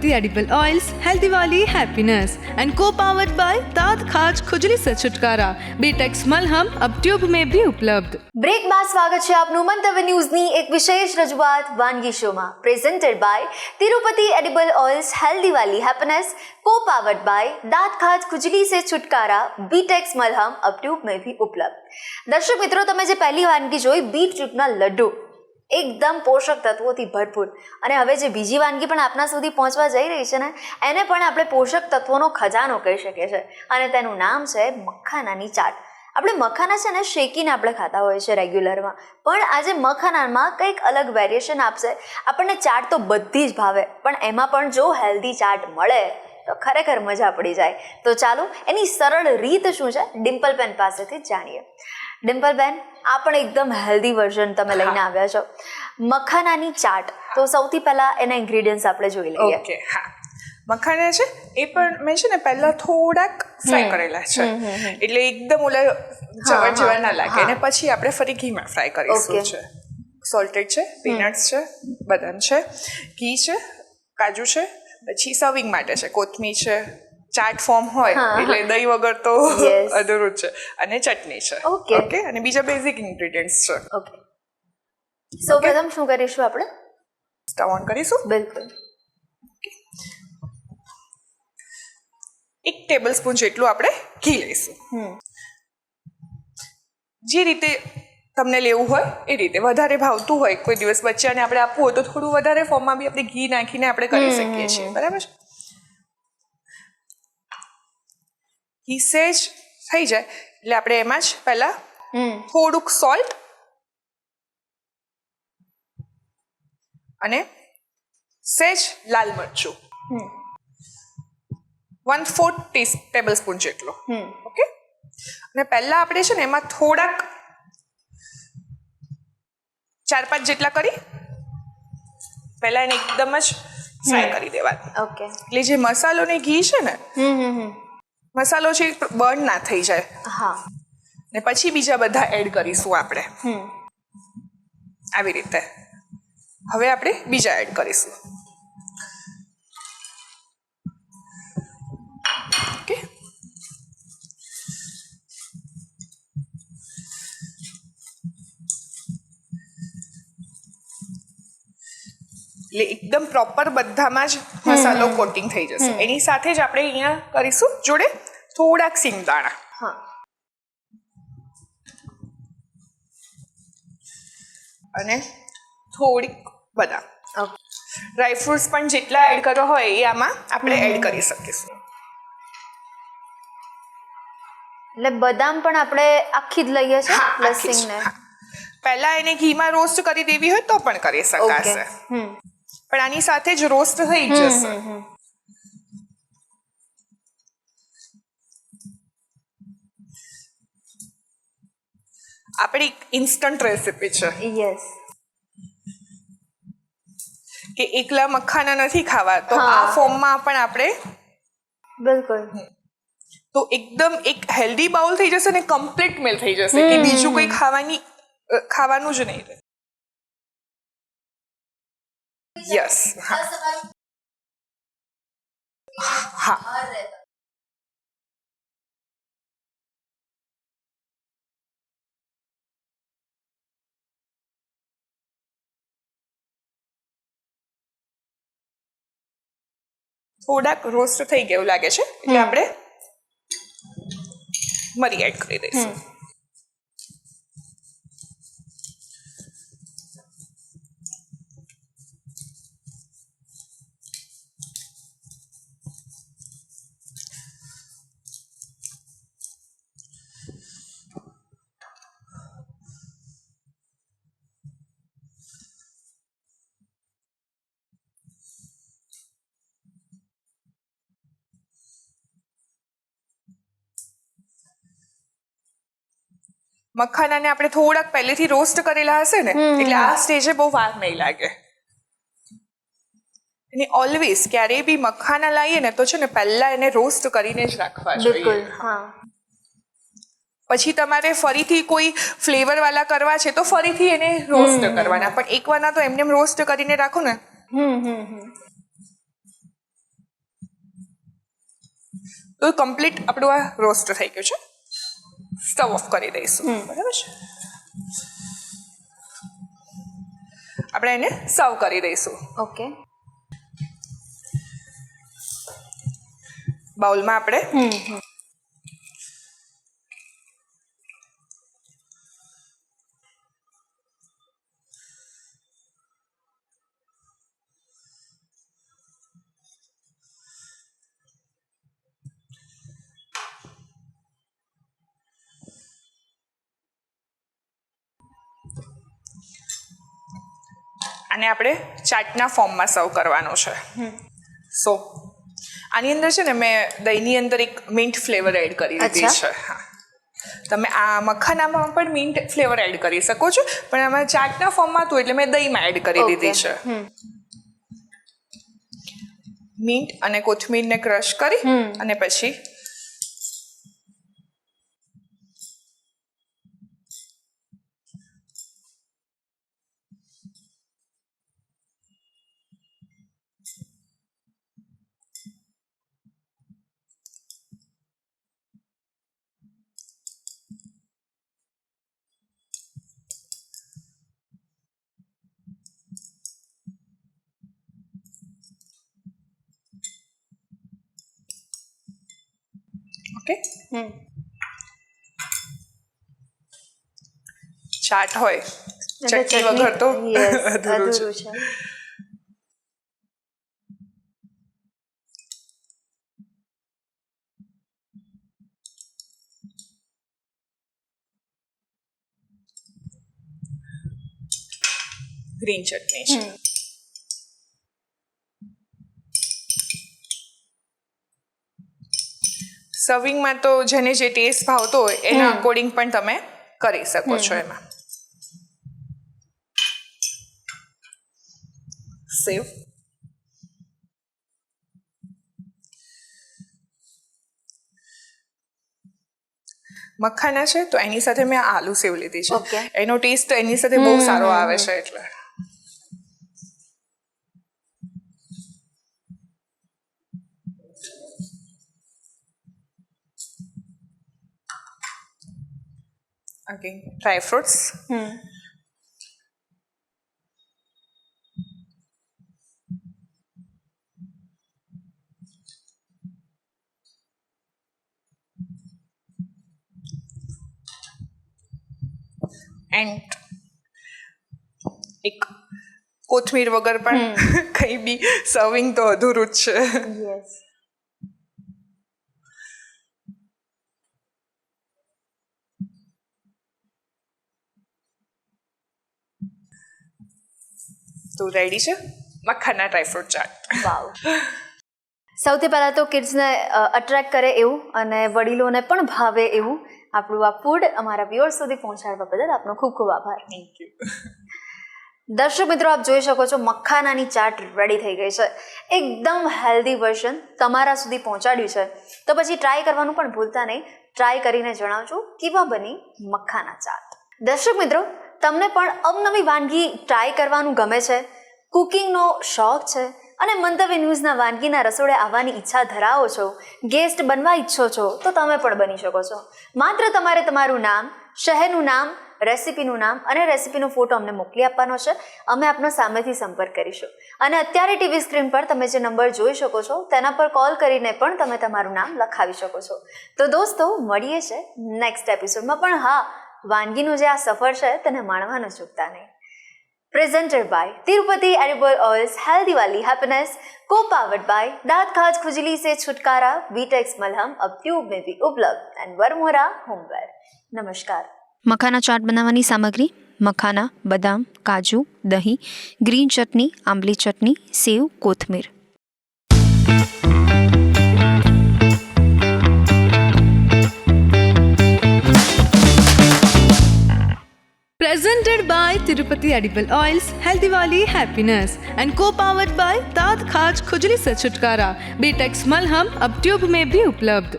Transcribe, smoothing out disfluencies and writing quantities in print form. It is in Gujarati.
तिरुपति एडिबल ऑयल्स हेल्दी वाली हैप्पीनेस एंड को पावर्ड बाय दांत खाज खुजली से छुटकारा बीटेक्स मलहम अब ट्यूब में भी उपलब्ध। બ્રેક બાદ સ્વાગત છે આપનું મંતવ્ય ન્યૂઝની એક વિશેષ રજૂઆત વાનગી શોમાં presented by Tirupati edible oils healthy વાલી હેપીનેસ को पावर्ड बाय दांत खाज खुजली से छुटकारा बीटेक्स मलहम अब ट्यूब में भी उपलब्ध। दर्शक मित्रों, તમે જે પહેલી વાનગી જોઈ બીટ ચૂટના લડ્ડુ એકદમ પોષક તત્વોથી ભરપૂર, અને હવે જે બીજી વાનગી પણ આપના સુધી પહોંચવા જઈ રહી છે ને એને પણ આપણે પોષક તત્વોનો ખજાનો કહી શકીએ છીએ, અને તેનું નામ છે મખાનાની ચાટ। આપણે મખાના છે ને શેકીને આપણે ખાતા હોઈએ છીએ રેગ્યુલરમાં, પણ આજે મખાનામાં કંઈક અલગ વેરિએશન આપશે। આપણને ચાટ તો બધી જ ભાવે, પણ એમાં પણ જો હેલ્ધી ચાટ મળે તો ખરેખર મજા પડી જાય। તો ચાલો એની સરળ રીત શું છે ડિમ્પલ બેન પાસેથી જાણીએ। ડિમ્પલ બેન, આ પણ એકદમ હેલ્ધી વર્ઝન તમે લઈને આવ્યા છો, મખાનાની ચાટ। તો સૌથી પહેલા એના ઇન્ગ્રેડિયન્ટ્સ આપણે જોઈ લઈએ। ઓકે, હા, મખાના છે એ પણ મેં છે ને પહેલા થોડાક ફ્રાય કરેલા છે, એટલે એકદમ ઓલા ચવડ જેવા ના લાગે, અને પછી આપણે ફરી ઘીમાં ફ્રાય કરીશું છે। સોલ્ટેડ છે, પીનટ્સ છે, બદામ છે, ઘી છે, કાજુ છે, પછી સર્વિંગ માટે છે કોથમીર છે, ચાટ ફોર્મ હોય એટલે દહીં વગર તો અધૂરું જ છે, અને ચટણી છે। ઓકે, અને બીજા બેઝિક ઇન્ગ્રેડિયન્ટ્સ છે। ઓકે, સૌપ્રથમ શું કરીશું આપણે? સ્ટવ ઓન કરીશું। બિલકુલ। 1 ટેબલ સ્પૂન જેટલું આપણે ઘી લઈશું, જે રીતે તમને લેવું હોય એ રીતે। વધારે ભાવતું હોય કોઈ દિવસ બચ્ચાને આપણે આપવું હોય તો થોડું વધારે ફોર્મમાં બી આપણે ઘી નાખીને આપણે કરી શકીએ છીએ, બરાબર છે? ઘી સેજ થઈ જાય એટલે આપણે એમાં જ પહેલા થોડુંક સોલ્ટ અને સેજ લાલ મરચું 1/4 ટેબલ સ્પૂન જેટલો, ઓકે। અને પહેલા આપણે છે ને એમાં થોડાક 4-5 જેટલા કરી પહેલા એને એકદમ જ ફ્રાય કરી દેવાનું। ઓકે, એટલે જે મસાલો ને ઘી છે ને, મસાલો છે બર્ન ના થઈ જાય। હા, ને પછી બીજા બધા એડ કરીશું આપણે આવી રીતે। હવે આપણે બીજા એડ કરીશું, ઓકે। એટલે એકદમ પ્રોપર બધામાં જ મસાલો કોટિંગ થઈ જશે। એની સાથે જ આપણે અહીંયા કરીશું જોડે થોડાક સિંગદાણા, હા, અને થોડીક બદામ। ઓકે, ડ્રાયફ્રૂટ્સ પણ જેટલા એડ કરવા હોય એ આમાં આપણે એડ કરી શકીશું। એટલે બદામ પણ આપણે આખી જ લઈએ છીએ, હા, પ્લસ આખી જ, સિંગને? હા। પહેલા એને ઘીમાં રોસ્ટ કરી દેવી હોય તો પણ કરી શકાશે, પણ આની સાથે જ રોસ્ટ થઈ જશે। આપણી ઇન્સ્ટન્ટ રેસીપી છે યસ, કે એકલા મખાના નથી ખાવા, તો આ ફોર્મમાં પણ આપણે બિલકુલ, તો એકદમ એક હેલ્ધી બાઉલ થઈ જશે ને કમ્પ્લીટ મીલ થઈ જશે, કે બીજું કોઈ ખાવાનું જ નહીં રહે। યસ, હા, થોડાક રોસ્ટ થઈ ગયું લાગે છે એટલે આપણે મરી એડ કરી દઈશું। મખાનાને આપણે થોડાક પહેલેથી રોસ્ટ કરેલા હશે ને, એટલે આ સ્ટેજે બહુ વાર નહીં લાગે। અને ઓલવેઝ ક્યારેય બી મખાના લાવીએ ને તો છે ને પહેલા એને રોસ્ટ કરીને જ રાખવા જોઈએ। પછી તમારે ફરીથી કોઈ ફ્લેવર વાળા કરવા છે તો ફરીથી એને રોસ્ટ કરવાના, પણ એકવારના તો એમને રોસ્ટ કરીને રાખો ને તો કમ્પ્લીટ આપણું આ રોસ્ટ થઈ ગયું છે. સ્ટવ ઓફ કરી દઈશું. બરાબર છે. આપણે એને સર્વ કરી દઈશું. ઓકે. બાઉલમાં આપણે આને આપણે ચાટના ફોર્મમાં સર્વ કરવાનું છે. સો આની અંદર છે ને મેં દહીંની અંદર એક મિન્ટ ફ્લેવર એડ કરી દીધી છે. હા, તમે આ મખાનામાં પણ મિન્ટ ફ્લેવર એડ કરી શકો છો, પણ આમાં ચાટના ફોર્મમાં હતું એટલે મેં દહીંમાં એડ કરી દીધી છે. મિન્ટ અને કોથમીરને ક્રશ કરી અને પછી ઓકે. ચાટ હોય ચટણી વગર તો અધૂરું છે. ગ્રીન ચટણી છે. સર્વિંગમાં તો જેને જે ટેસ્ટ ભાવતો હોય એના અકોર્ડિંગ પણ તમે કરી શકો છો. એમાં સેવ, મખાના છે તો એની સાથે મેં આલુ સેવ લીધી છે. એનો ટેસ્ટ એની સાથે બહુ સારો આવે છે એટલે. again dry fruits. and એક કોથમીર વગર પણ કંઈ બી સર્વિંગ તો અધૂરું જ છે. યસ. તો રેડી છે મખાના ડ્રાયફ્રૂટ ચાટ. વાવ. સૌથી પહેલાં તો કિડ્સને અટ્રેક્ટ કરે એવું અને વડીલોને પણ ભાવે એવું આપણું આ ફૂડ અમારા વ્યુઅર્સ સુધી પહોંચાડવા બદલ આપનો ખૂબ ખૂબ આભાર. Thank you. દર્શક મિત્રો, આપ જોઈ શકો છો મખાનાની ચાટ રેડી થઈ ગઈ છે. એકદમ હેલ્ધી વર્ઝન તમારા સુધી પહોંચાડ્યું છે. તો પછી ટ્રાય કરવાનું પણ ભૂલતા નહીં. ટ્રાય કરીને જણાવજો કેવા બની મખાના ચાટ. દર્શક મિત્રો, તમને પણ અવનવી વાનગી ટ્રાય કરવાનું ગમે છે, કુકિંગનો શોખ છે અને મંતવ્ય ન્યૂઝના વાનગીના રસોડે આવવાની ઈચ્છા ધરાવો છો, ગેસ્ટ બનવા ઈચ્છો છો, તો તમે પણ બની શકો છો. માત્ર તમારે તમારું નામ, શહેરનું નામ, રેસિપીનું નામ અને રેસિપીનો ફોટો અમને મોકલી આપવાનો છે. અમે આપનો સામેથી સંપર્ક કરીશું અને અત્યારે ટીવી સ્ક્રીન પર તમે જે નંબર જોઈ શકો છો તેના પર કોલ કરીને પણ તમે તમારું નામ લખાવી શકો છો. તો દોસ્તો, મળીએ છે નેક્સ્ટ એપિસોડમાં. પણ હા, વાનગીનું જે આ સફર છે તેને માણવાનું ચૂકતા નહીં. Presented by Tirupati Edible Oils Healthy Wali Happiness, co-powered by दांत खाज खुजली से छुटकारा, बीटेक्स मलहम अब ट्यूब में भी उपलब्ध एंड वरमोरा होमवेयर. नमस्कार. મખાના ચાટ બનાવવાની સામગ્રી: મખાના, બદામ, કાજુ, દહીં, ગ્રીન ચટણી, આંબલી ચટણી, સેવ, કોથમીર. Presented by Tirupati Edible Oils Healthy Wali Happiness and co-powered by दांत खाज खुजली से छुटकारा, बीटेक्स मलहम अब ट्यूब में भी उपलब्ध.